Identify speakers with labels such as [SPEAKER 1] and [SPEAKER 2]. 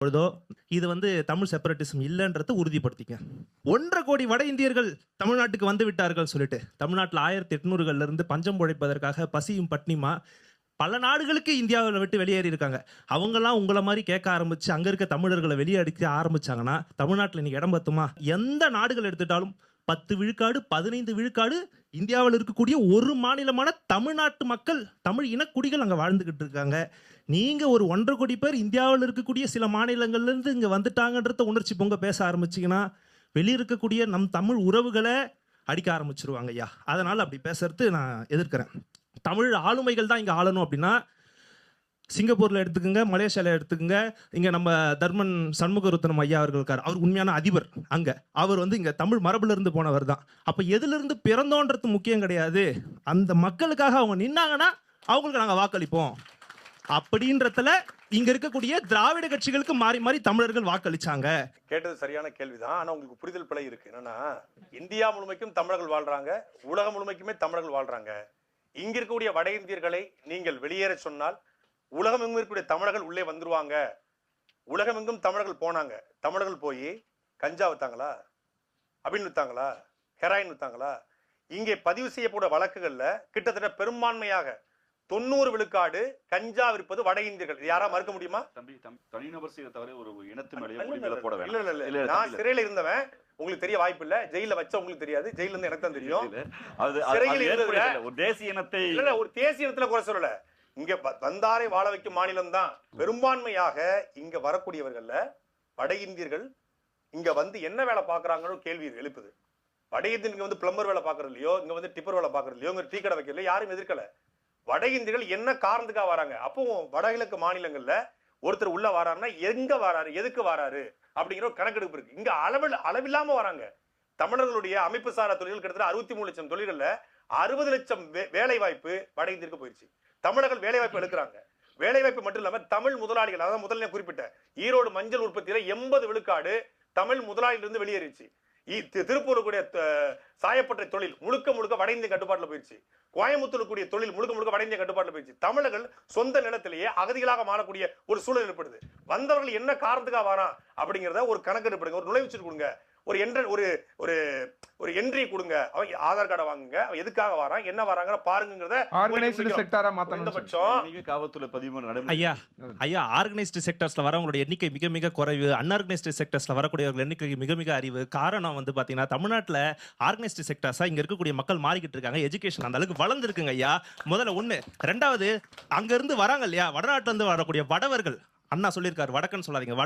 [SPEAKER 1] பொழுதோ இது தமிழ் செப்பரேட்டிசம் இல்லைன்றதை உறுதிப்படுத்திக்க. 1.5 கோடி வட இந்தியர்கள் தமிழ்நாட்டுக்கு வந்து விட்டார்கள் சொல்லிட்டு தமிழ்நாட்டில் 1800கள்ல இருந்து பஞ்சம் உழைப்பதற்காக பசியும் பட்னியுமா பல நாடுகளுக்கு இந்தியாவில் விட்டு வெளியேறி இருக்காங்க. அவங்கெல்லாம் உங்களை மாதிரி கேட்க ஆரம்பிச்சு அங்க இருக்க தமிழர்களை வெளியே அடிக்க ஆரம்பிச்சாங்கன்னா தமிழ்நாட்டில் இன்னைக்கு இடம் பத்துமா? எந்த நாடுகள் எடுத்துட்டாலும் 10 விழுக்காடு 15 விழுக்காடு இந்தியாவில் இருக்கக்கூடிய ஒரு மாநிலமான தமிழ்நாட்டு மக்கள் தமிழ் இனக்குடிகள் அங்கே வாழ்ந்துகிட்டு இருக்காங்க. நீங்க ஒரு 1.5 கோடி பேர் இந்தியாவில் இருக்கக்கூடிய சில மாநிலங்கள்ல இருந்து இங்க வந்துட்டாங்கன்றத உணர்ச்சி பொங்க பேச ஆரம்பிச்சீங்கன்னா வெளியே இருக்கக்கூடிய நம் தமிழ் உறவுகளை அடிக்க ஆரம்பிச்சிருவாங்க ஐயா. அதனால அப்படி பேசுறது நான் எதிர்க்கிறேன். தமிழ் ஆளுமைகள் தான் இங்க ஆளணும் அப்படின்னா சிங்கப்பூர்ல எடுத்துக்கோங்க, மலேசியால எடுத்துக்கோங்க. இங்க நம்ம தர்மன் சண்முகரத்னம் ஐயா அவர்கள் இருக்கார். அவர் உண்மையான அதிபர். அங்க அவர் இங்க தமிழ் மரபுல இருந்து போனவர் தான். அப்ப எதுல இருந்து பிறந்தோன்றது முக்கியம் கிடையாது. அந்த மக்களுக்காக அவங்க நின்னாங்கன்னா அவங்களுக்கு நாங்க வாக்களிப்போம் அப்படின்றதுல இங்க இருக்கக்கூடிய திராவிட கட்சிகளுக்கு மாறி மாறி தமிழர்கள் வாக்களிச்சாங்க.
[SPEAKER 2] கேட்டது சரியான கேள்விதான். ஆனா உங்களுக்கு புரிதல் பிழை இருக்கு. என்னன்னா இந்தியா முழுமைக்கும் தமிழர்கள் வாழ்றாங்க, உலகம் முழுமைக்குமே தமிழர்கள் வாழ்றாங்க. இங்க இருக்கக்கூடிய வட இந்தியர்களை நீங்கள் வெளியேற சொன்னால் உலகம் எங்கும் இருக்கக்கூடிய தமிழர்கள் உள்ளே வந்துருவாங்க. உலகம் எங்கும் தமிழர்கள் போனாங்க. தமிழர்கள் போய் கஞ்சா வித்தாங்களா, அபின் வித்தாங்களா, ஹெராயின் வித்தாங்களா? இங்கே பதிவு செய்யப்பட்ட வழக்குகள்ல கிட்டத்தட்ட பெரும்பான்மையாக 90 விழுக்காடு கஞ்சா விற்பது வட இந்தியர்கள். யாரா மறுக்க முடியுமா?
[SPEAKER 3] தனிநபர் செய்ய தவிர ஒரு இனத்து மேலே போட
[SPEAKER 2] இல்ல இல்ல இல்ல, நான் சிறையில இருந்தவன், உங்களுக்கு தெரிய வாய்ப்பு இல்ல. ஜெயில வச்ச உங்களுக்கு தெரியாது, ஜெயில இருந்து எனக்கு தான் தெரியும். சிறையில் இருந்ததுல
[SPEAKER 3] ஒரு தேசிய இனத்தை
[SPEAKER 2] இல்ல, ஒரு தேசிய இனத்துல குறை சொல்லல. இங்க வந்தாரை வாழ வைக்கும் மாநிலம் தான். பெரும்பான்மையாக இங்க வரக்கூடியவர்கள்ல வட இந்தியர்கள் இங்க என்ன வேலை பாக்குறாங்கன்னு கேள்வி எழுப்புது. வட இந்தியன் பிளம்பர் வேலை பாக்குறது இல்லையோ, இங்க டிப்பர் வேலை பாக்குறது இல்லையோ, இங்க டீ கடை வைக்கல, யாரும் எதிர்க்கல. வட இந்தியர்கள் என்ன காரணத்துக்காக வராங்க? அப்போ வடகிழக்கு மாநிலங்கள்ல ஒருத்தர் உள்ள வராருன்னா எங்க வராரு, எதுக்கு வராரு அப்படிங்கிற ஒரு கணக்கெடுப்பு இருக்கு. இங்க அளவில்லாம வராங்க. தமிழர்களுடைய அமைப்பு சாரா தொழில்கள் கிட்டத்தட்ட 63 லட்சம் தொழில்கள்ல 60 லட்சம் வேலை வாய்ப்பு வட இந்தியருக்கு போயிருச்சு. தமிழர்கள் வேலை வாய்ப்பு எடுக்கிறாங்க. வேலை வாய்ப்பு மட்டும் இல்லாம தமிழ் முதலாளிகள், அதாவது முதல்ல குறிப்பிட்ட ஈரோடு மஞ்சள் உற்பத்தியில 80 விழுக்காடு தமிழ் முதலாளிகள் இருந்து வெளியேறிச்சு. திருப்பூர் கூடிய சாயப்பட்டறை தொழில் முழுக்க வட இந்திய கட்டுப்பாட்டுல போயிடுச்சு. கோயம்புத்தூர் கூடிய தொழில் முழுக்க வட இந்திய கட்டுப்பாட்டுல போயிடுச்சு. தமிழர்கள் சொந்த நிலத்திலேயே அகதிகளாக மாறக்கூடிய ஒரு சூழல் ஏற்படுது. வந்தவர்கள் என்ன காரணத்துக்காக வரா அப்படிங்கிறத ஒரு கணக்கெடுப்பு, ஒரு நுழைவுச்சீட்டு கொடுங்க, ஒரு என்ட்ரி கொடுங்க, அவங்க ஆதார் கார்டை வாங்குங்க, அவன் எதுக்காக வரான், என்ன வராங்க பாருங்கிறத
[SPEAKER 4] ஆர்கனைஸ்டு செக்டாரா மாத்தணும்.
[SPEAKER 3] காவல்துறை பதிவு
[SPEAKER 1] ஐயா ஆர்கனைஸ்டு செக்டர்ஸ்ல வரவங்களோட எண்ணிக்கை மிக மிக குறைவு. அன்ஆர்கனைஸ்டு செக்டர்ஸ்ல வரக்கூடியவர்கள் எண்ணிக்கை மிக மிக அறிவு. காரணம் பாத்தீங்கன்னா தமிழ்நாட்டுல ஆர்கனைஸ்டு செக்டர்ஸா இங்க இருக்கக்கூடிய மக்கள் மாறிக்கிட்டு இருக்காங்க. எஜுகேஷன் அந்த அளவுக்கு வளர்ந்துருக்குங்க ஐயா. முதல்ல ஒண்ணு. ரெண்டாவது, அங்க இருந்து வராங்க இல்லையா, வடநாட்டுல இருந்து வரக்கூடிய வடவர்கள், அண்ணா சொல்லியிருக்காரு வடக்குன்னு சொல்லாதீங்க, வட